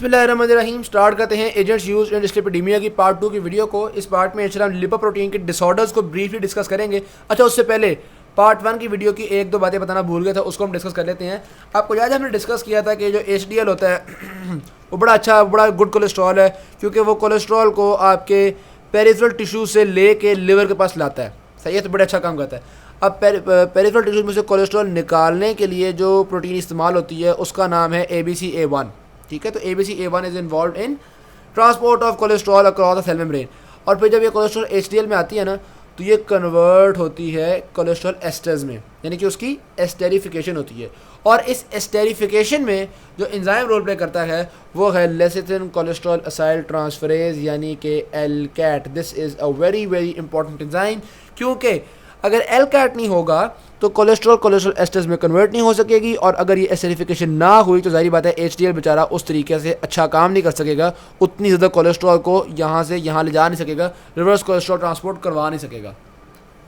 बिस्मिल्लाहिर्रहमानिर्रहीम। स्टार्ट करते हैं एजेंट्स यूज्ड इन डिस्लिपिडीमिया की पार्ट 2 की वीडियो को। इस पार्ट में इंशाल्लाह लिपोप्रोटीन के डिसऑर्डर्स को ब्रीफली डिस्कस करेंगे। अच्छा, उससे पहले पार्ट 1 की वीडियो की एक दो बातें बताना भूल गया था, उसको हम डिस्कस कर लेते हैं। आपको याद है हमने डिस्कस किया था कि जो HDL होता है वो बड़ा गुड कोलेस्ट्रॉल है, क्योंकि वो कोलेस्ट्रॉल को आपके पेरिफेरल टिश्यू से ले के लिवर के पास लाता है। सही है, तो बड़ा अच्छा काम करता है। अब पेरिफेरल टिश्यू में से कोलेस्ट्रॉल निकालने के लिए जो प्रोटीन इस्तेमाल होती है उसका नाम है ABCA1। ठीक है, तो ABCA1 is involve in transport of cholesterol across the cell membrane. और फिर जब ये कोलेस्ट्रॉल HDL में आती है ना, तो ये कन्वर्ट होती है कोलेस्ट्रॉल एस्टर्स में, यानी कि उसकी एस्टेरिफिकेशन होती है। और इस एस्टेरिफिकेशन में जो एंजाइम रोल प्ले करता है वो है लेसिथिन कोलेस्ट्रॉल असाइल ट्रांसफरेज, यानी कि LCAT। This is a very very important enzyme, क्योंकि अगर LCAT नहीं होगा तो कोलेस्ट्रॉल एस्टर्स में कन्वर्ट नहीं हो सकेगी, और अगर ये एसिडिफिकेशन ना हुई तो जाहिर बात है HDL बेचारा उस तरीके से अच्छा काम नहीं कर सकेगा, उतनी ज़्यादा कोलेस्ट्रॉल को यहाँ से यहाँ ले जा नहीं सकेगा, रिवर्स कोलेस्ट्रॉल ट्रांसपोर्ट करवा नहीं सकेगा।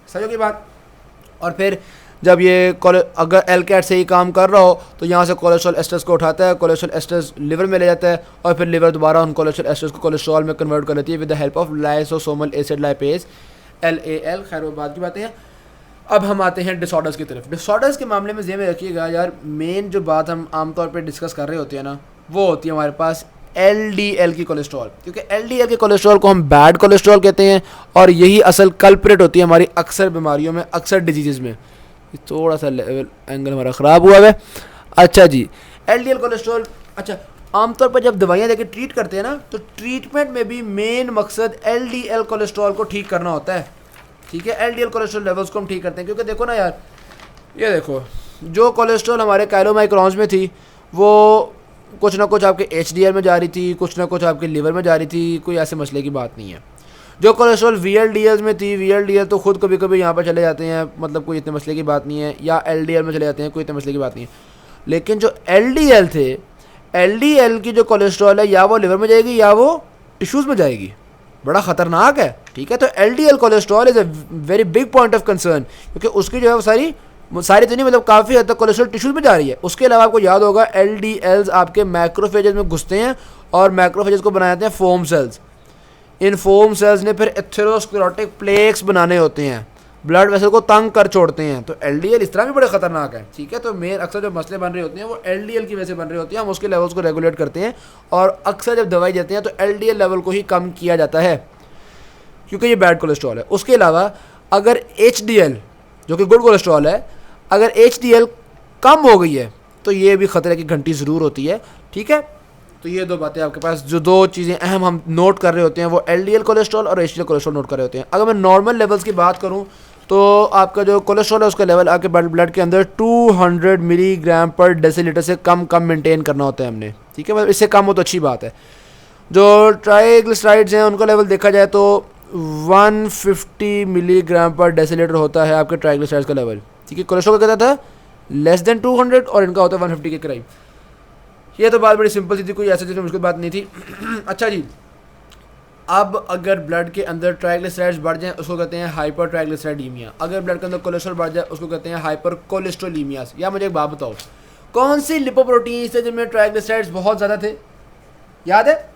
समझो की बात। और फिर जब ये अगर LCAT से ही काम कर रहा हो तो यहाँ से कोलेस्ट्रॉल एस्टर्स को उठाता है, कोलेस्ट्रॉल एस्टर्स लिवर में ले जाता है, और फिर लिवर दोबारा उन कोलेस्ट्रॉल एस्टर्स को कोलेस्ट्रॉल में कन्वर्ट कर लेती है with the help of lysosomal acid lipase LAL। खैर वो बात की बातें हैं। अब हम आते हैं डिसऑर्डर्स की तरफ। डिसऑर्डर्स के मामले में ज़हन में रखिएगा यार, मेन जो बात हम आमतौर पे डिस्कस कर रहे होते हैं ना, वो होती है हमारे पास LDL की कोलेस्ट्रॉल, क्योंकि LDL के कोलेस्ट्रॉल को हम बैड कोलेस्ट्रॉल कहते हैं, और यही असल कल्प्रेट होती है हमारी अक्सर बीमारियों में, अक्सर डिजीज़ में। थोड़ा सा लेवल एंगल हमारा ख़राब हुआ है। अच्छा जी, LDL कोलेस्ट्रॉल। अच्छा, आमतौर पर जब दवाइयाँ देकर ट्रीट करते हैं ना, तो ट्रीटमेंट में भी मेन मकसद LDL कोलेस्ट्रॉल को ठीक करना होता है। ठीक है, LDL कोलेस्ट्रॉल लेवल्स को हम ठीक करते हैं, क्योंकि देखो ना यार, ये देखो जो कोलेस्ट्रॉल हमारे कैलोमाइक्रॉन्स में थी वो कुछ ना कुछ आपके HDL में जा रही थी, कुछ ना कुछ आपके लिवर में जा रही थी, कोई ऐसे मसले की बात नहीं है। जो कोलेस्ट्रॉल VLDL में थी, VLDL तो खुद कभी कभी यहाँ पर चले जाते हैं, मतलब कोई इतने मसले की बात नहीं है, या LDL में चले जाते हैं, कोई इतने मसले की बात नहीं है। लेकिन जो LDL थे, LDL की जो कोलेस्ट्रॉल है, या वो लिवर में जाएगी या वो टिश्यूज़ में जाएगी, बड़ा ख़तरनाक है। ठीक है, तो LDL cholesterol is a very big point of concern, क्योंकि उसकी जो है वो सारी तो नहीं, मतलब काफ़ी हद तक कोलेस्ट्रॉल टिश्यूज़ में जा रही है। उसके अलावा आपको याद होगा LDLs आपके मैक्रोफेजेस में घुसते हैं, और मैक्रोफेजेस को बनाए जाते हैं फोम सेल्स। इन फोम सेल्स ने फिर एथेरोस्क्लेरोटिक प्लेक्स बनाने होते हैं, ब्लड वेसल को तंग कर छोड़ते हैं। तो LDL इस तरह भी बड़े ख़तरनाक है। ठीक है, तो मेन अक्सर जो मसले बन रहे होते हैं वो LDL की वजह से बन रहे होते हैं। हम उसके लेवल्स को रेगुलेट करते हैं, और अक्सर जब दवाई देते हैं तो LDL लेवल को ही कम किया जाता है, क्योंकि ये बैड कोलेस्ट्रॉल है। उसके अलावा अगर HDL, जो कि गुड कोलेस्ट्रॉल है, अगर HDL कम हो गई है तो ये भी ख़तरे की घंटी ज़रूर होती है। ठीक है, तो ये दो बातें आपके पास, जो दो चीज़ें अहम हम नोट कर रहे होते हैं, वो LDL कोलेस्ट्रॉल और HDL कोलेस्ट्रॉल नोट कर रहे होते हैं। अगर मैं नॉर्मल लेवल्स की बात करूँ तो आपका जो कोलेस्ट्रॉल है उसका लेवल आपके ब्लड के अंदर 200 मिलीग्राम पर डेसीलीटर से कम मेंटेन करना होता है हमने। ठीक है, मतलब इससे कम हो तो अच्छी बात है। जो ट्राइग्लिसराइड्स हैं उनका लेवल देखा जाए तो 150 मिलीग्राम पर डेसीलीटर होता है आपके ट्राइग्लिसराइड्स का लेवल। ठीक है, कोलेस्ट्रॉल का कहता था लेस देन 200, और इनका होता है 150 के करीब। ये तो बात बड़ी सिंपल सी थी, कोई ऐसे मुश्किल बात नहीं थी। अच्छा जी, अब अगर ब्लड के अंदर ट्राइग्लिसराइड्स बढ़ जाएं उसको कहते हैं हाइपर ट्राइग्लिसराइडीमिया। अगर ब्लड के अंदर कोलेस्ट्रॉल बढ़ जाए उसको कहते हैं हाइपर कोलेस्ट्रोलीमिया। या मुझे एक बात बताओ, कौन सी लिपोप्रोटीन्स थे जिनमें ट्राइग्लिसराइड्स बहुत ज़्यादा थे? याद है?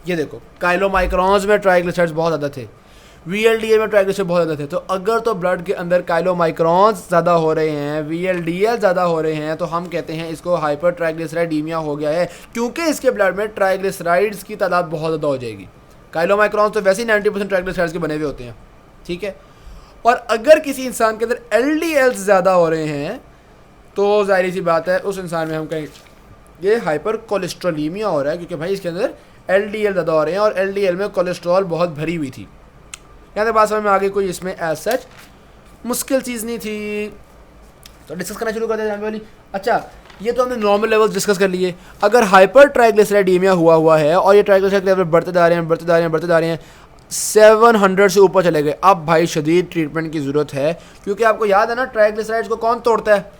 ये देखो, काइलोमाइक्रॉन्स में ट्राइग्लिसराइड्स बहुत ज़्यादा थे, VLDL में ट्राइग्लिसराइड्स बहुत ज़्यादा थे। तो अगर तो ब्लड के अंदर काइलोमाइक्रॉन्स ज़्यादा हो रहे हैं, VLDL ज़्यादा हो रहे हैं, तो हम कहते हैं इसको हाइपर ट्राइग्लिसराइडीमिया हो गया है, क्योंकि इसके ब्लड में ट्राइग्लिसराइड्स की तादाद बहुत ज़्यादा हो जाएगी। काइलोमाइक्रॉन्स तो वैसे ही 90% ट्राइग्लिसराइड्स के बने हुए होते हैं। ठीक है, और अगर किसी इंसान के अंदर LDL ज़्यादा हो रहे हैं तो जाहिर सी बात है उस इंसान में हम कहें ये हाइपर कोलेस्ट्रोलीमिया हो रहा है, क्योंकि भाई इसके अंदर LDL ज़्यादा हो रहे हैं, और LDL में कोलेस्ट्रॉल बहुत भरी हुई थी। यहाँ तक बात समझ में आ गई, कोई इसमें एज सच मुश्किल चीज़ नहीं थी। तो डिस्कस करना शुरू कर देते हैं वाली। अच्छा, ये तो हमने नॉर्मल लेवल्स डिस्कस कर लिए। अगर हाइपर ट्राइग्लिसराइडीमिया हुआ है और ये ट्राइग्लिसराइड लेवल बढ़ते जा रहे हैं 700 से ऊपर चले गए, अब भाई शदीद ट्रीटमेंट की ज़रूरत है। क्योंकि आपको याद है ना, ट्राइग्लिसराइड्स को कौन तोड़ता है?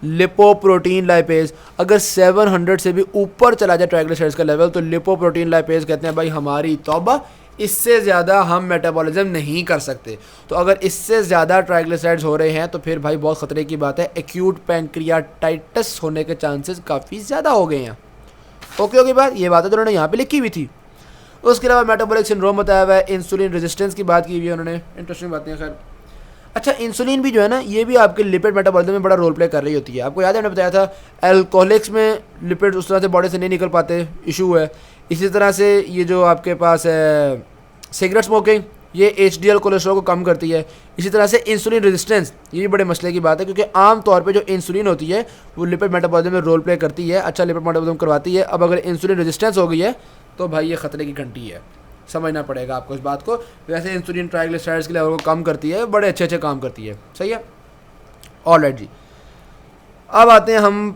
Lipoprotein lipase. अगर 700 से भी ऊपर चला जाए ट्राइग्लिसराइड्स का लेवल तो लिपोप्रोटीन लाइपेज कहते हैं भाई हमारी तौबा, इससे ज़्यादा हम मेटाबॉलिज्म नहीं कर सकते। तो अगर इससे ज़्यादा ट्राइग्लिसराइड्स हो रहे हैं तो फिर भाई बहुत ख़तरे की बात है, एक्यूट पैंक्रियाटाइटिस होने के चांसेस काफ़ी ज़्यादा हो गए हैं। ओके होगी बात, ये बात है तो उन्होंने यहाँ पे लिखी हुई थी। उसके अलावा मेटाबॉलिक सिंड्रोम बताया हुआ है, इंसुलिन रेजिस्टेंस की बात की हुई है उन्होंने, इंटरेस्टिंग बातें हैं। खैर अच्छा, इंसुलिन भी जो है ना, ये भी आपके लिपिड मेटाबॉलिज्म में बड़ा रोल प्ले कर रही होती है। आपको याद है मैंने बताया था एल्कोहलिक्स में लिपिड उस तरह से बॉडी से नहीं निकल पाते, इशू है। इसी तरह से ये जो आपके पास है सिगरेट स्मोकिंग, ये एचडीएल कोलेस्ट्रॉल को कम करती है। इसी तरह से इंसुलिन रेजिस्टेंस, ये भी बड़े मसले की बात है, क्योंकि आम तौर पे जो इंसुलिन होती है वो लिपिड मेटाबॉलिज्म में रोल प्ले करती है, अच्छा लिपिड मेटाबॉलिज्म करवाती है। अब अगर इंसुलिन रेजिस्टेंस हो गई है तो भाई ये खतरे की घंटी है, समझना पड़ेगा आपको इस बात को। वैसे इंसुलिन ट्राइग्लिसराइड्स के लेवल को कम करती है, बड़े अच्छे अच्छे काम करती है, सही है। ऑलराइट जी, अब आते हैं हम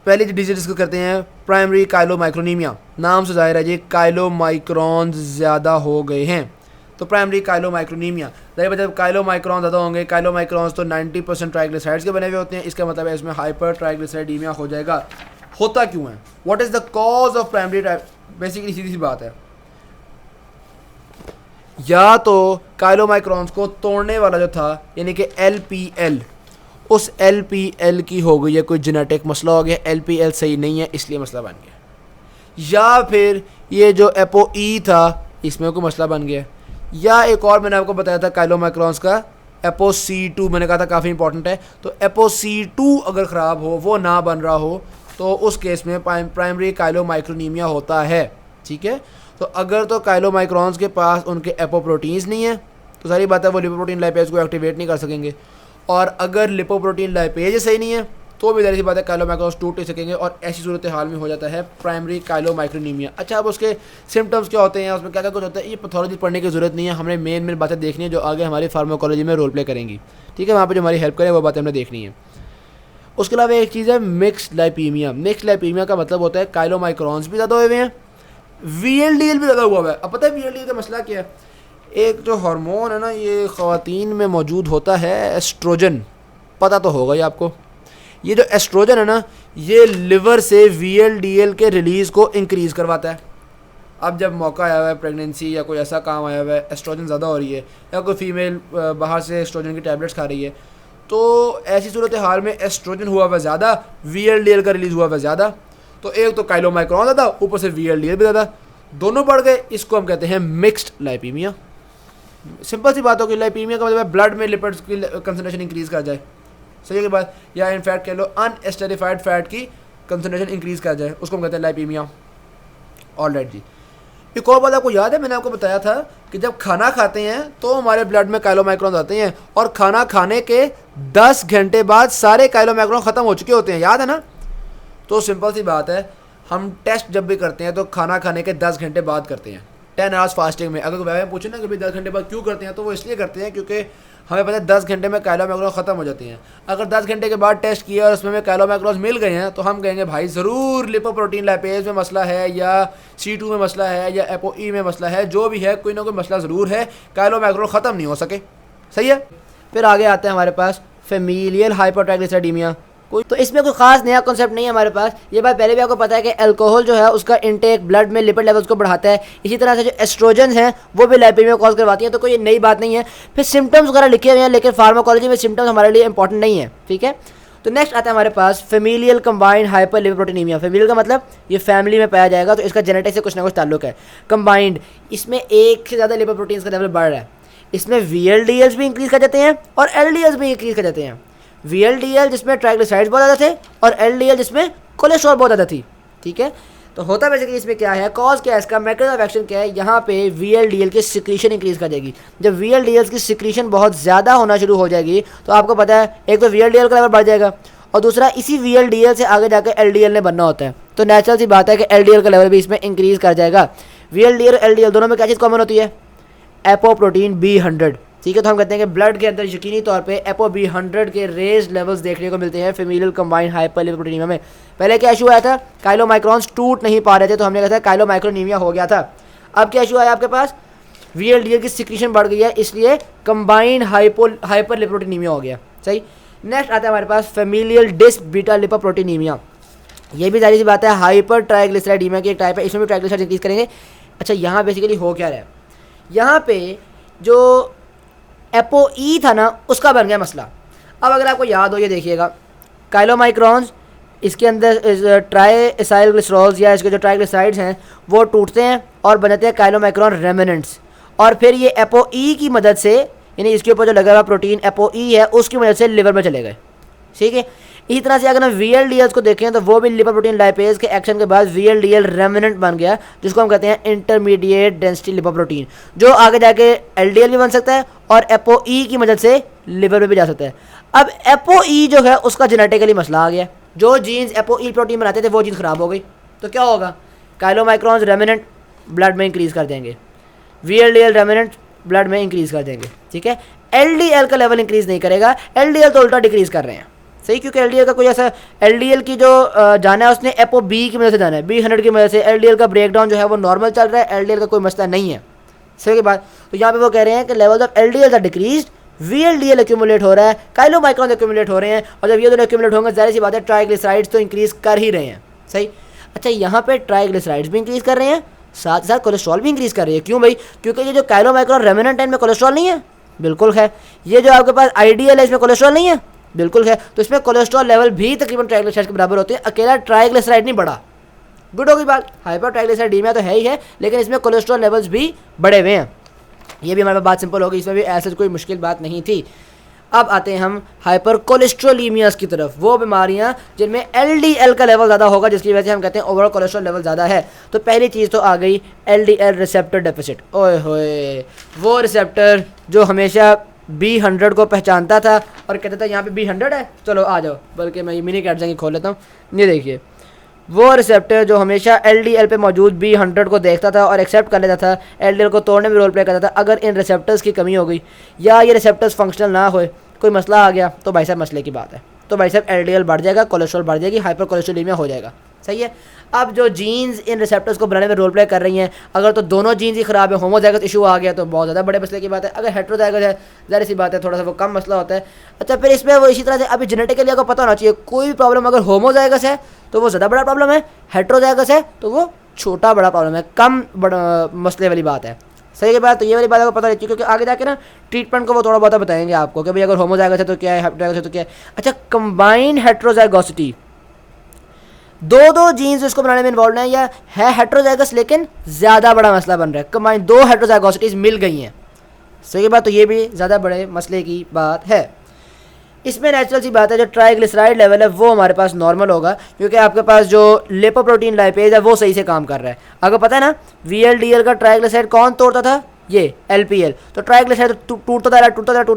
पहली डिजीज डिस्कस करते हैं, प्राइमरी काइलोमाइक्रोनीमिया। नाम से जाहिर है जी काइलोमाइक्रॉन्स ज़्यादा हो गए हैं, तो प्राइमरी काइलोमाइक्रोनीमिया। जब काइलोमाइक्रॉन ज़्यादा होंगे, काइलोमाइक्रॉन्स तो 90% ट्राइग्लिसराइड्स के बने हुए होते हैं, इसका मतलब है इसमें हाइपर ट्राइग्लिसराइडीमिया हो जाएगा। होता क्यों है, what is the cause of primary, basically सीधी सी बात है, या तो काइलोमाइक्रॉन्स को तोड़ने वाला जो था यानी कि LPL, उस LPL की हो गई है कोई जेनेटिक मसला हो गया, LPL सही नहीं है इसलिए मसला बन गया, या फिर ये जो ApoE था इसमें कोई मसला बन गया, या एक और मैंने आपको बताया था काइलोमाइक्रॉन्स का ApoC2, मैंने कहा था काफ़ी इंपॉर्टेंट है। तो ApoC2 अगर ख़राब हो, वो ना बन रहा हो, तो उस केस में प्राइमरी काइलोमाइक्रोनीमिया होता है, ठीक है। तो अगर तो काइलोमाइक्रॉन्स के पास उनके एपोप्रोटीन्स नहीं है तो सारी बात है वो लिपोप्रोटीन लाइपेज को एक्टिवेट नहीं कर सकेंगे, और अगर लिपोप्रोटीन लाइपेज सही नहीं है तो भी जाहिर सी बात है काइलोमाइक्रॉन्स टूट नहीं सकेंगे, और ऐसी सूरत हाल में हो जाता है प्राइमरी काइलोमाइक्रोनीमिया। अच्छा, अब उसके सिम्टम्स क्या होते हैं, उसमें क्या क्या कुछ होता है, ये पैथोलॉजी पढ़ने की जरूरत नहीं है, हमने मेन बातें देखनी है जो आगे हमारी फार्माकोलॉजी में रोल प्ले करेंगी, ठीक है। वहाँ पर जो हमारी हेल्प करें वो बातें हमने देखनी है। उसके अलावा एक चीज़ है मिक्स्ड लाइपीमिया। मिक्स्ड लाइपीमिया का मतलब होता है काइलोमाइक्रॉन्स भी ज़्यादा हुए हैं, VLDL भी ज़्यादा हुआ है। अब पता है VLDL का मसला क्या है, एक जो हार्मोन है ना ये ख़वातीन में मौजूद होता है एस्ट्रोजन, पता तो होगा ही आपको। ये जो एस्ट्रोजन है ना ये लिवर से VLDL के रिलीज़ को इंक्रीज़ करवाता है। अब जब मौका आया हुआ है प्रेगनेंसी या कोई ऐसा काम आया हुआ है, एस्ट्रोजन ज़्यादा हो रही है या कोई फीमेल बाहर से एस्ट्रोजन की टैबलेट्स खा रही है, तो ऐसी सूरत हाल में एस्ट्रोजन हुआ हुआ ज़्यादा, VLDL का रिलीज़ हुआ हुआ ज़्यादा, तो एक तो काइलोमाइक्रॉन ज़्यादा, ऊपर से VLDL भी ज़्यादा, दोनों बढ़ गए, इसको हम कहते हैं मिक्स्ड लाइपीमिया। सिंपल सी बात होगी, लाइपीमिया का मतलब है ब्लड में लिपिड्स की कंसंट्रेशन इंक्रीज़ कर जाए, सही है की बात, या इनफैक्ट कह लो अनएस्टेरिफाइड फैट की कंसंट्रेशन इंक्रीज़ कर जाए, उसको हम कहते हैं लाइपीमिया। ऑलराइट जी, एक और बात आपको याद है, मैंने आपको बताया था कि जब खाना खाते हैं तो हमारे ब्लड में काइलोमाइक्रॉन आते हैं, और खाना खाने के 10 घंटे बाद सारे काइलोमाइक्रॉन ख़त्म हो चुके होते हैं, याद है ना। तो सिंपल सी बात है, हम टेस्ट जब भी करते हैं तो खाना खाने के 10 घंटे बाद करते हैं, 10 आवर्स फास्टिंग में। अगर वह पूछे ना कि भाई 10 घंटे बाद क्यों करते हैं, तो वो इसलिए करते हैं क्योंकि हमें पता है 10 घंटे में काइलोमाइक्रॉन ख़त्म हो जाते हैं। अगर 10 घंटे के बाद टेस्ट किया और उसमें हमें काइलोमाइक्रॉन मिल गए हैं तो हम कहेंगे भाई ज़रूर लिपोप्रोटीन लाइपेज में मसला है, या C2 में मसला है, या ApoE में मसला है, जो भी है कोई ना कोई मसला ज़रूर है, काइलोमाइक्रॉन ख़त्म नहीं हो सके, सही है। फिर आगे आते हैं हमारे पास फेमिलियल हाइपरट्राइग्लिसराइडीमिया। तो इसमें कोई खास नया कॉन्सेप्ट नहीं है हमारे पास, ये बात पहले भी आपको पता है कि अल्कोहल जो है उसका इंटेक ब्लड में लिपिड लेवल्स को बढ़ाता है, इसी तरह से जो एस्ट्रोजन हैं वो भी लाइपीमिया कॉज करवाती हैं, तो कोई नई बात नहीं है। फिर सिम्टम्स वगैरह लिखे हुए हैं, लेकिन फार्माकोलॉजी में सिम्टम्स हमारे लिए इंपॉर्टेंट नहीं है, ठीक है। तो नेक्स्ट आता है हमारे पास फेमिलियल कंबाइंड हाइपर लिपोप्रोटीनीमिया। फेमिलियल का मतलब ये फैमिली में पाया जाएगा, तो इसका जेनेटिक से कुछ ना कुछ ताल्लुक है। कंबाइंड, इसमें एक से ज़्यादा लिपोप्रोटीन्स का लेवल बढ़ रहा है, इसमें VLDLs भी इंक्रीज़ कर जाते हैं और LDLs भी इंक्रीज़ कर जाते हैं। VLDL जिसमें ट्राइग्लिसराइड्स बहुत ज़्यादा थे, और LDL जिसमें कोलेस्ट्रॉल बहुत ज़्यादा थी, ठीक है। तो होता बेसिकली इसमें क्या है, कॉज क्या है, इसका मैकेनिज्म ऑफ एक्शन क्या है, यहाँ पे VLDL की सिक्रीशन इंक्रीज़ कर जाएगी। जब VLDL की सिक्रीशन बहुत ज़्यादा होना शुरू हो जाएगी तो आपको पता है एक तो VLDL का लेवल बढ़ जाएगा, और दूसरा इसी VLDL से आगे जाकर LDL ने बनना होता है, तो नेचुरल सी बात है कि LDL का लेवल भी इसमें इंक्रीज़ कर जाएगा। VLDL और LDL दोनों में क्या चीज़ कॉमन होती है, एपोप्रोटीन B100, ठीक है। तो हम कहते हैं कि ब्लड के अंदर यकीनी तौर पे ApoB100 के रेज लेवल्स देखने को मिलते हैं फेमिलियल कंबाइंड हाइपर लिपोप्रोटीनीमिया में। पहले क्या इशू आया था, काइलोमाइक्रॉन्स टूट नहीं पा रहे थे, तो हमने कहा था काइलोमाइक्रोनीमिया हो गया था। अब क्या इशू आया आपके पास, VLDL की सिक्रीशन बढ़ गई है, इसलिए कंबाइंड हाइपर लिपोप्रोटीनीमिया हो गया, सही। नेक्स्ट आता है हमारे पास फेमिलियल डिस बीटा लिपोप्रोटीनीमिया। ये भी जाहिर सी बात है हाइपर ट्राइग्लिसराइडीमिया की एक टाइप है, इसमें भी ट्राइग्लिसराइड इंक्रीज करेंगे। अच्छा, यहाँ बेसिकली हो क्या रहा है, यहाँ पे जो ApoE था ना उसका बन गया मसला। अब अगर आपको याद हो, ये देखिएगा काइलोमाइक्रॉन्स इसके अंदर ट्राई ग्लिसरॉल्स या इसके जो ट्राइग्लिसराइड्स हैं वो टूटते हैं और बन जाते हैं काइलोमाइक्रोन रेमिनेंट्स, और फिर ये एपोई की मदद से, यानी इसके ऊपर जो लगा हुआ प्रोटीन एपोई है उसकी मदद से लिवर में चले गए। ठीक है, इसी तरह से अगर हम VLDLs को देखें तो वो भी लिपर प्रोटीन लाइपेज के एक्शन के बाद VLDL रेमिनेंट बन गया, जिसको हम कहते हैं इंटरमीडिएट डेंसिटी लिपर प्रोटीन, जो आगे जाके LDL भी बन सकता है और एपोई की मदद से लिवर में भी जा सकता है। अब एपोई जो है उसका जेनेटिकली मसला आ गया, जो जीन्स एपोई प्रोटीन बनाते थे वो जीन्स ख़राब हो गई, तो क्या होगा, काइलोमाइक्रोन्स रेमिनेंट ब्लड में इंक्रीज़ कर देंगे, VLDL रेमिनेंट ब्लड में इंक्रीज़ कर देंगे। ठीक है, LDL का लेवल इंक्रीज़ नहीं करेगा, LDL तो उल्टा डिक्रीज़ कर रहे हैं। सही, क्योंकि LDL का कोई ऐसा, LDL की जो जाना है उसने ApoB की मदद से जाना है, B100 की मदद से LDL का ब्रेकडाउन जो है वो नॉर्मल चल रहा है, LDL का कोई मसला नहीं है। सही की बात, तो यहाँ पे वो कह रहे हैं कि levels of LDL are decreased, VLDL accumulate हो रहा है, काइलोमाइक्रोन एक्यूमुलेट हो रहे हैं, और जब ये दोनों एक्यूमुलेट होंगे जाहिर सी बात है ट्राइग्लिसराइड्स तो इंक्रीज़ कर ही रहे हैं। सही, अच्छा यहाँ पे ट्राइग्लिसराइड्स भी इंक्रीज़ कर रहे हैं, साथ साथ कोलेस्ट्रॉल भी इंक्रीज़ कर रही है। क्यों भाई, क्योंकि ये जो काइलोमाइक्रोन रेमिनेंट है इनमें कोलेस्ट्रॉल नहीं है, बिल्कुल है। ये जो आपके पास IDL है इसमें कोलेस्ट्रॉल नहीं है, बिल्कुल है। तो इसमें कोलेस्ट्रॉल लेवल भी तकरीबन ट्राइग्लिसराइड के बराबर होते हैं, अकेला ट्राइग्लिसराइड नहीं बढ़ा। गुड होगी बात, हाइपर ट्राइग्लिसराइडीमिया तो है ही है, लेकिन इसमें कोलेस्ट्रॉल लेवल्स भी बढ़े हुए हैं। ये भी हमारे पास बात सिंपल होगी, इसमें भी ऐसे कोई मुश्किल बात नहीं थी। अब आते हैं हम हाइपर कोलेस्ट्रोलीमियास की तरफ, वो बीमारियां जिनमें LDL का लेवल ज़्यादा होगा, जिसकी वजह से हम कहते हैं ओवरऑल कोलेस्ट्रॉल लेवल ज़्यादा है। तो पहली चीज़ तो आ गई LDL रिसेप्टर डेफिसिट। ओए होए, वो रिसेप्टर जो हमेशा B100 को पहचानता था और कहता था यहाँ पे B100 है, चलो आ जाओ, बल्कि मैं मिनी कैटजेंगी खोल लेता हूँ। ये देखिए, वो रिसेप्टर जो हमेशा LDL पे मौजूद B100 को देखता था और एक्सेप्ट कर लेता था, LDL को तोड़ने में रोल प्ले करता था। अगर इन रिसेप्टर्स की कमी हो गई या ये रिसेप्टर्स फंक्शनल ना होए, कोई मसला आ गया, तो भाई साहब मसले की बात है, तो भाई साहब LDL बढ़ जाएगा, कोलेस्ट्रॉल बढ़ जाएगी, हाइपर कोलेस्ट्रोलीमिया हो जाएगा। सही है। अब जो जीन्स इन रिसेप्टर्स को बनाने में रोल प्ले कर रही हैं, अगर तो दोनों जीन्स ही ख़राब है, होमोजाइगस इशू आ गया तो बहुत ज़्यादा बड़े मसले की बात है। अगर हेट्रोजाइगस है ज़ाहिर सी बात है थोड़ा सा वो कम मसला होता है। अच्छा, फिर इसमें वो इसी तरह से अभी जेनेटिकली आपको पता होना चाहिए, कोई भी प्रॉब्लम अगर होमोजाइगस है तो वो ज़्यादा बड़ा प्रॉब्लम है, हेट्रोजाइगस है तो वो छोटा बड़ा प्रॉब्लम है, कम बड़ा मसले वाली बात है। सही की बात, तो ये वाली बात आपको पता रहती है, क्योंकि आगे जाके ना ट्रीटमेंट को वो थोड़ा बहुत बताएंगे आपको कि भाई अगर होमोजाइगस है तो क्या है, हेट्रोजाइगस है तो क्या है। अच्छा, कंबाइंड हेट्रोजाइगोसिटी, दो जीन्स इसको बनाने में इन्वॉल्व है, या है हेट्रोजाइगस लेकिन ज़्यादा बड़ा मसला बन रहा है, कंबाइंड दो हेट्रोजाइगोसिटीज़ मिल गई हैं। सही बात, तो ये भी ज़्यादा बड़े मसले की बात है। इसमें नेचुरल सी बात है, जो ट्राइग्लिसराइड लेवल है वो हमारे पास नॉर्मल होगा, क्योंकि आपके पास जो लिपोप्रोटीन लाइपेज है वो सही से काम कर रहा है। आपको पता है ना, VLDL का ट्राइग्लिसराइड कौन तोड़ता था, ये LPL, तो ट्राइग्लिसराइड टूटता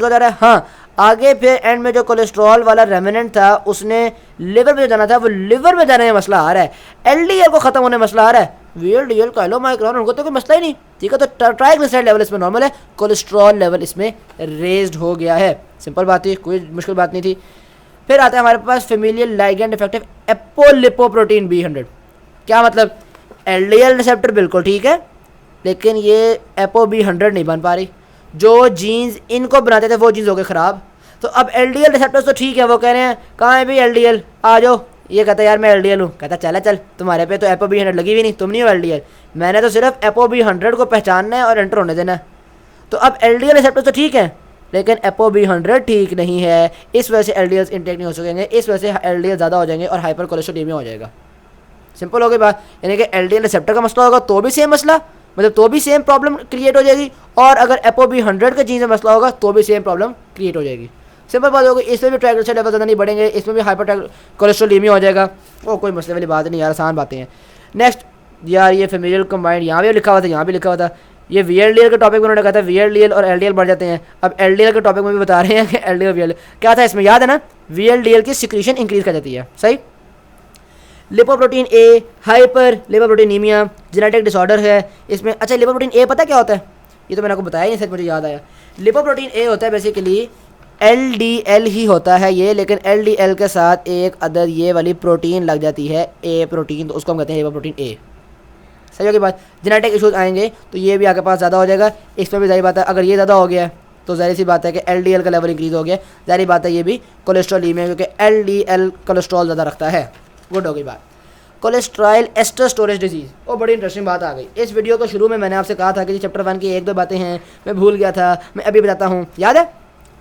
जा रहा है। हाँ, आगे फिर एंड में जो कोलेस्ट्रॉल वाला रेमिनेंट था उसने लिवर में जाना था, वो लिवर में जाने में मसला आ रहा है, LDL को ख़त्म होने में मसला आ रहा है, VLDL काइलोमाइक्रोन उनको तो कोई मसला ही नहीं। ठीक है, तो ट्राइग्लिसराइड लेवल इसमें नॉर्मल है, कोलेस्ट्रॉल लेवल इसमें रेज्ड हो गया है। सिंपल बात थी, कोई मुश्किल बात नहीं थी। फिर आता है हमारे पास फेमिलियल लाइगेंड इफेक्टिव एपोलिपोप्रोटीन B100। क्या मतलब, LDL रिसेप्टर बिल्कुल ठीक है, लेकिन ये ApoB100 नहीं बन पा रही। जो जीन्स इनको बनाते थे वो जीन्स हो गए ख़राब। तो अब LDL रिसेप्टर्स तो ठीक है, वो कह रहे हैं कहाँ है भी LDL, आ जाओ। ये कहता है यार मैं LDL हूँ, कहता चल तुम्हारे पे तो ApoB100 लगी हुई नहीं, तुम नहीं हो LDL, मैंने तो सिर्फ ApoB100 को पहचानना है और एंटर होने देना है। तो अब LDL रिसेप्टर्स तो ठीक है, लेकिन ApoB100 ठीक नहीं है, इस वजह से LDLs इंटेक नहीं हो सकेंगे, इस वजह से LDL ज़्यादा हो जाएंगे और हाइपर कोलेस्ट्रोलीमिया हो जाएगा। सिंपल हो गई बात, यानी कि LDL रिसेप्टर का मसला होगा तो भी सेम मसला, मतलब तो भी सेम प्रॉब्लम क्रिएट हो जाएगी, और अगर ApoB100 का जीन में मसला होगा तो भी सेम प्रॉब्लम क्रिएट हो जाएगी। सिंपल बात होगी, इसमें भी ट्राइग्लिसराइड लेवल ज़्यादा नहीं बढ़ेंगे, इसमें भी हाइपर कोलेस्ट्रोलीमिया हो जाएगा। वो कोई मसले वाली बात नहीं यार, आसान बातें हैं। नेक्स्ट यार, ये फेमिलियल कंबाइंड यहाँ भी लिखा हुआ था, यहाँ भी लिखा हुआ था। ये VLDL के टॉपिक में उन्होंने कहा था VLDL और LDL बढ़ जाते हैं। अब LDL के टॉपिक में भी बता रहे हैं कि LDL VLDL क्या था इसमें, याद है ना, VLDL की सिक्रीशन इंक्रीज कर जाती है। सही। Lipoprotein A hyper lipoproteinemia genetic disorder है इसमें। अच्छा, लिपोप्रोटीन A पता क्या होता है, ये तो मैंने आपको बताया नहीं, सच मुझे याद आया। लिपोप्रोटीन A होता है बेसिकली LDL ही होता है ये, लेकिन LDL के साथ एक अदर ये वाली प्रोटीन लग जाती है A प्रोटीन, तो उसको हम कहते हैं लिपोप्रोटीन A। सही होगी बात। जेनेटिक इशूज़ आएंगे तो ये भी आपके पास ज़्यादा हो जाएगा, इसमें भी ज़ाहिर बात है अगर ये ज़्यादा हो गया है तो ज़ाहिर सी बात है कि LDL का लेवल इंक्रीज़ हो गया, ज़ाहिर बात है ये भी कोलेस्ट्रोलीमिया, क्योंकि LDL कोलेस्ट्रॉल ज़्यादा रखता है। गुड हो गई बात। कोलेस्ट्रॉल एस्टर स्टोरेज डिजीज़, वो बड़ी इंटरेस्टिंग बात आ गई। इस वीडियो को शुरू में मैंने आपसे कहा था कि चैप्टर 1 की 1-2 बातें हैं, मैं भूल गया था, मैं अभी बताता हूँ, याद है?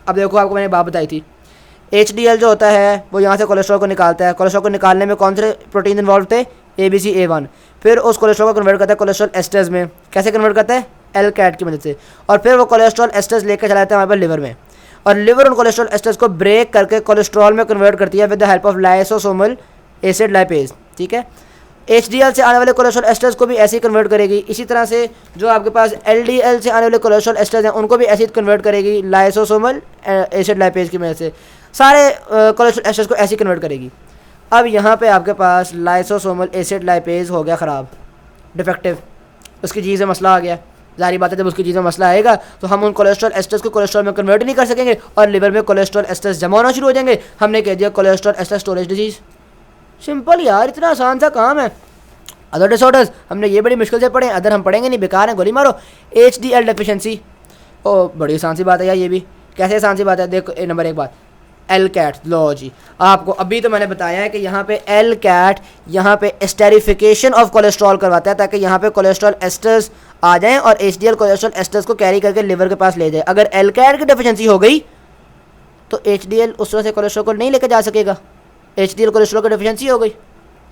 अब देखो, आपको मैंने बात बताई थी, HDL जो होता है वो यहाँ से कोलेस्ट्रॉल को निकालता है। कोलेस्ट्रॉल को निकालने में कौन से प्रोटीन इन्वॉल्व थे? ABCA1। फिर उस कोलेस्ट्रॉल को कन्वर्ट करता है कोलेस्ट्रॉल एस्टर्स में। कैसे कन्वर्ट करता है? LCAT की मदद से। और फिर वो कोलेस्ट्रॉल एस्टर्स लेकर चला जाता है हमारे पास लिवर में, और लिवर उन कोलेस्ट्रॉल एस्टर्स को ब्रेक करके कोलेस्ट्रॉल में कन्वर्ट करती है with the help of lysosomal acid lipase. ठीक है, HDL से आने वाले कोलेस्ट्रॉल एस्टर्स को भी ऐसे ही कन्वर्ट करेगी। इसी तरह से जो आपके पास LDL से आने वाले कोलेस्ट्रॉल एस्टर्स हैं उनको भी ऐसे ही कन्वर्ट करेगी लाइसोसोमल एसिड लाइपेज की मदद से। सारे कोलेस्ट्रॉल एस्टर्स को ऐसे ही कन्वर्ट करेगी। अब यहाँ पे आपके पास लाइसोसोमल एसिड लाइपेज हो गया ख़राब, डिफेक्टिव, उसकी चीज़ में मसला आ गया। जारी बात है, जब उसकी चीज़ में मसला आएगा तो हम उन कोलेस्ट्रॉल एस्टर्स को कोलेस्ट्रॉल में कन्वर्ट नहीं कर सकेंगे और लिवर में कोलेस्ट्रॉल एस्टर्स जमा होना शुरू हो जाएंगे। हमने कह दिया cholesterol ester storage disease. Simple यार, इतना आसान सा काम है। अदर डिसऑर्डर्स हमने ये बड़ी मुश्किल से पढ़े, अदर हम पढ़ेंगे नहीं, बेकार है, गोली मारो। HDL डेफिशिएंसी, ओ बड़ी आसान सी बात है यार, ये भी कैसे आसान सी बात है। देखो नंबर 1 बात, LCAT, लो जी, आपको अभी तो मैंने बताया है कि यहाँ पे LCAT यहाँ पे एस्टेरिफिकेशन ऑफ कोलेस्ट्रॉल करवाता है ताकि यहाँ पे कोलेस्ट्रॉल एस्टर्स आ जाएं और HDL कोलेस्ट्रॉल एस्टर्स को कैरी करके लिवर के पास ले जाए। अगर LCAT की डेफिशिएंसी हो गई तो HDL उस तरह से कोलेस्ट्रॉल को नहीं लेकर जा सकेगा। HDL कोलेस्ट्रॉल की डेफिशिएंसी हो गई,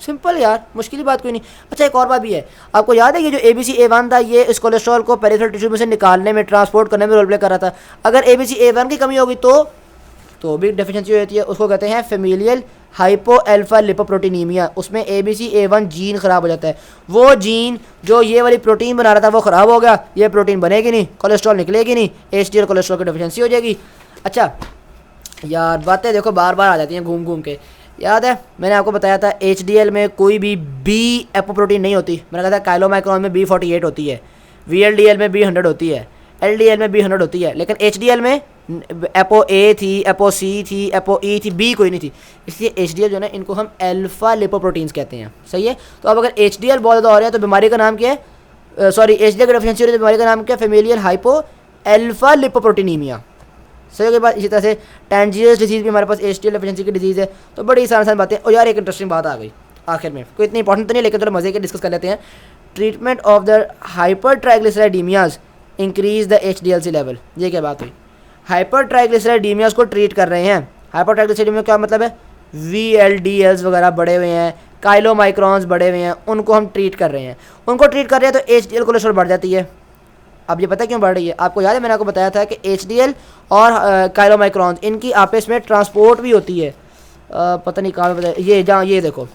सिंपल यार, मुश्किल बात कोई नहीं। अच्छा, एक और बात भी है, आपको याद है ये जो ABCA1 था ये इस कोलेस्ट्रॉल को पेरिफेरल टिश्यू में से निकालने में, ट्रांसपोर्ट करने में रोल प्ले कर रहा था। अगर ABCA1 की कमी होगी तो भी डेफिशिएंसी हो जाती है। उसको कहते हैं फेमिलियल हाइपो अल्फा लिपोप्रोटीनीमिया। उसमें ABCA1 जीन ख़राब हो जाता है। वो जीन जो ये वाली प्रोटीन बना रहा था वो ख़राब हो गया, ये प्रोटीन बनेगी नहीं, कोलेस्ट्रॉल निकलेगी नहीं, HDL कोलेस्ट्रॉल की डेफिशिएंसी हो जाएगी। अच्छा यार, बातें देखो बार बार आ जाती हैं घूम घूम के। याद है मैंने आपको बताया था HDL में कोई भी B एपोप्रोटीन नहीं होती। मैंने कहा था काइलोमाइक्रोन में B48 होती है, VLDL में B100 होती है, LDL में B100 होती है, लेकिन HDL में एपो A थी, एपो C थी, एपो E थी, B कोई नहीं थी। इसलिए HDL जो है ना, इनको हम अल्फा लिपोप्रोटीन्स कहते हैं। सही है, तो अब अगर HDL बहुत ज़्यादा हो रहा है तो बीमारी का नाम क्या है? सॉरी, HDL की डेफिशिएंसी हो रही है तो बीमारी का नाम क्या है? Familial hypo alpha lipoproteinemia. सही के बाद इसी तरह से टेंजियस डिजीज़ भी हमारे पास HDL डेफिशिएंसी की डिजीज़ है। तो बड़ी आसान बातें। और यार एक इंटरेस्टिंग बात आ गई आखिर में, कोई इतनी इंपॉर्टेंट तो नहीं, लेकिन थोड़ा मजे के डिस्कस कर लेते हैं। Treatment of the hyper triglyceridemias increase the HDL level. ये क्या बात हुई? हाइपर ट्राइग्लिसराइडीमियाज को ट्रीट कर रहे हैं। हाइपर ट्राइग्लिसराइडीमिया क्या मतलब है? VLDLs वगैरह बढ़े हुए हैं, काइलोमाइक्रॉन्स बढ़े हुए हैं, उनको हम ट्रीट कर रहे हैं। उनको ट्रीट कर रहे हैं तो HDL कोलेस्ट्रॉल बढ़ जाती है। अब ये पता क्यों बढ़ रही है? आपको याद है मैंने आपको बताया था कि HDL और काइलोमाइक्रॉन्स इनकी आपस में ट्रांसपोर्ट भी होती है। पता नहीं कहाँ पे, ये जहाँ ये देखो,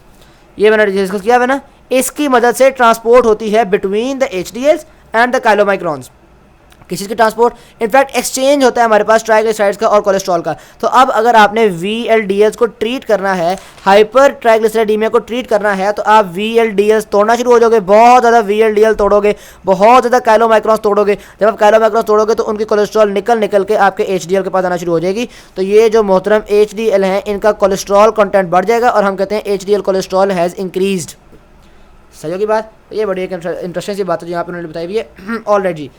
ये मैंने डिस्कस किया है ना, इसकी मदद से ट्रांसपोर्ट होती है between the HDLs and the chylomicrons. किसी की ट्रांसपोर्ट, इनफैक्ट एक्सचेंज होता है हमारे पास ट्राइग्लिसराइड्स का और कोलेस्ट्रॉल का। तो अब अगर आपने VLDLs को ट्रीट करना है, हाइपर ट्राइग्लिसराइडीमिया को ट्रीट करना है, तो आप VLDLs तोड़ना शुरू हो जाओगे, बहुत ज़्यादा VLDL तोड़ोगे, बहुत ज़्यादा काइलोमाइक्रॉन्स तोड़ोगे। जब आप काइलोमाइक्रॉन्स तोड़ोगे तो उनकी कोलेस्ट्रॉल निकल के आपके HDL के पास आना शुरू हो जाएगी। तो ये जो मोहतरम HDL हैं इनका कोलेस्ट्रॉल कंटेंट बढ़ जाएगा और हम कहते हैं HDL कोलेस्ट्रॉल हैज़ इंक्रीज्ड। सही होगी बात? ये बड़ी एक इंटरेस्टिंग सी बात है जो यहाँ पर उन्होंने बताई हुई है ऑलरेडी।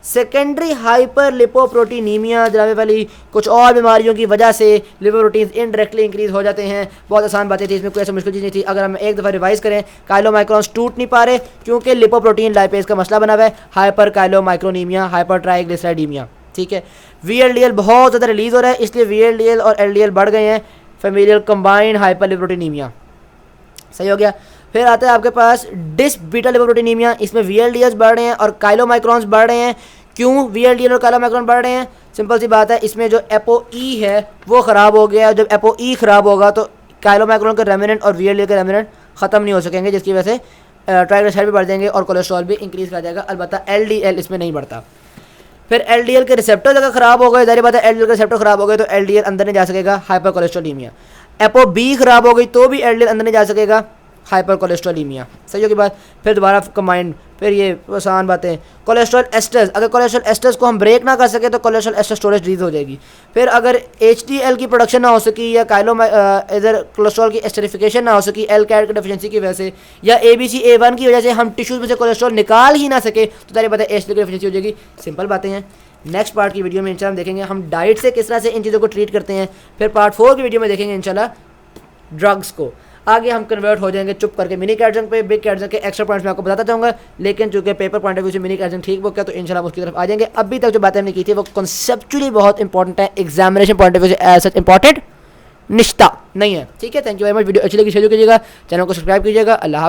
सेकेंडरी हाइपर लिपोप्रोटीनीमिया जनाब वाली कुछ और बीमारियों की वजह से लिपोप्रोटीन्स इनडायरेक्टली इंक्रीज हो जाते हैं। बहुत आसान बातें थी, इसमें कोई ऐसी मुश्किल चीज़ नहीं थी। अगर हम एक दफ़ा रिवाइज करें, काइलोमाइक्रॉन्स टूट नहीं पा रहे क्योंकि लिपोप्रोटीन लाइपेज का मसला बना हुआ है, हाइपर काइलोमाइक्रोनीमिया, हाइपर ट्राइग्लिसराइडीमिया। ठीक है, VLDL बहुत ज़्यादा रिलीज़ हो रहा है, इसलिए VLDL और LDL बढ़ गए हैं, फेमिलियल कंबाइंड हाइपर लिपोप्रोटीनीमिया। सही हो गया। फिर आता है आपके पास डिस बीटा लिपोप्रोटीनीमिया। इसमें VLDLs बढ़ रहे हैं और काइलोमाइक्रॉन्स बढ़ रहे हैं। क्यों VLDL और काइलोमाइक्रॉन बढ़ रहे हैं? सिंपल सी बात है, इसमें जो ApoE है वो ख़राब हो गया। जब ApoE ख़राब होगा तो काइलोमाइक्रॉन के रेमिनेंट और VLDL के रेमिनेंट ख़त्म नहीं हो सकेंगे, जिसकी वजह से ट्राइग्लिसराइड भी बढ़ जाएंगे और कोलेस्ट्रॉल भी इंक्रीज़ कर जाएगा। अलबत्ता LDL इसमें नहीं बढ़ता। फिर LDL के रिसेप्टर अगर ख़राब हो गए, जाहिर बात है LDL के रिसेप्टर ख़राब हो गए तो LDL अंदर नहीं जा सकेगा, हाइपर कोलेस्ट्रोलीमिया। ApoB ख़राब हो गई तो भी LDL अंदर नहीं जा सकेगा, हाइपर कोलेस्ट्रोलीमिया। सही होगी बात। फिर दोबारा कंबाइंड, फिर ये आसान बातें, कोलेस्ट्रॉल एस्टर्स। अगर कोलेस्ट्रॉल एस्टर्स को हम ब्रेक ना कर सके तो कोलेस्ट्रॉल एस्टर स्टोरेज रिलीज हो जाएगी। फिर अगर HDL की प्रोडक्शन ना हो सकी या इधर कोलेस्ट्रॉल की एस्टरिफिकेशन ना हो सकी LCAT की डेफिशिएंसी की वजह से या ABCA1 की वजह से हम टिश्यूज में से कोलेस्ट्रॉल निकाल ही ना सके तो तारी पता है HDL की डेफिशिएंसी हो जाएगी। सिंपल बातें हैं। नेक्स्ट पार्ट की वीडियो में इंशाल्लाह हम देखेंगे हम डाइट से किस तरह से इन चीज़ों को ट्रीट करते हैं। फिर पार्ट 4 की वीडियो में देखेंगे इंशाल्लाह ड्रग्स को। आगे हम कन्वर्ट हो जाएंगे चुप करके मिनी कैटजन पे। बिग कैटजन के एक्स्ट्रा पॉइंट्स मैं आपको बताता जाऊँगा, लेकिन चूंकि पेपर पॉइंट ऑफ व्यू से मिनी कैटजन ठीक हो गया तो इंशाल्लाह उसकी तरफ आ जाएंगे। अभी तक जो बातें हमने की थी वो कॉन्सेप्चुअली बहुत इंपॉर्टेंट है, एग्जामिनेशन पॉइंट ऑफ व्यू से एज सच इंपॉर्टेंट निश्ता नहीं है। ठीक है, thank you very much. Video अच्छी लगी शेयर कीजिएगा, चैनल को सब्सक्राइब कीजिएगा। अल्लाह हाफ़िज़।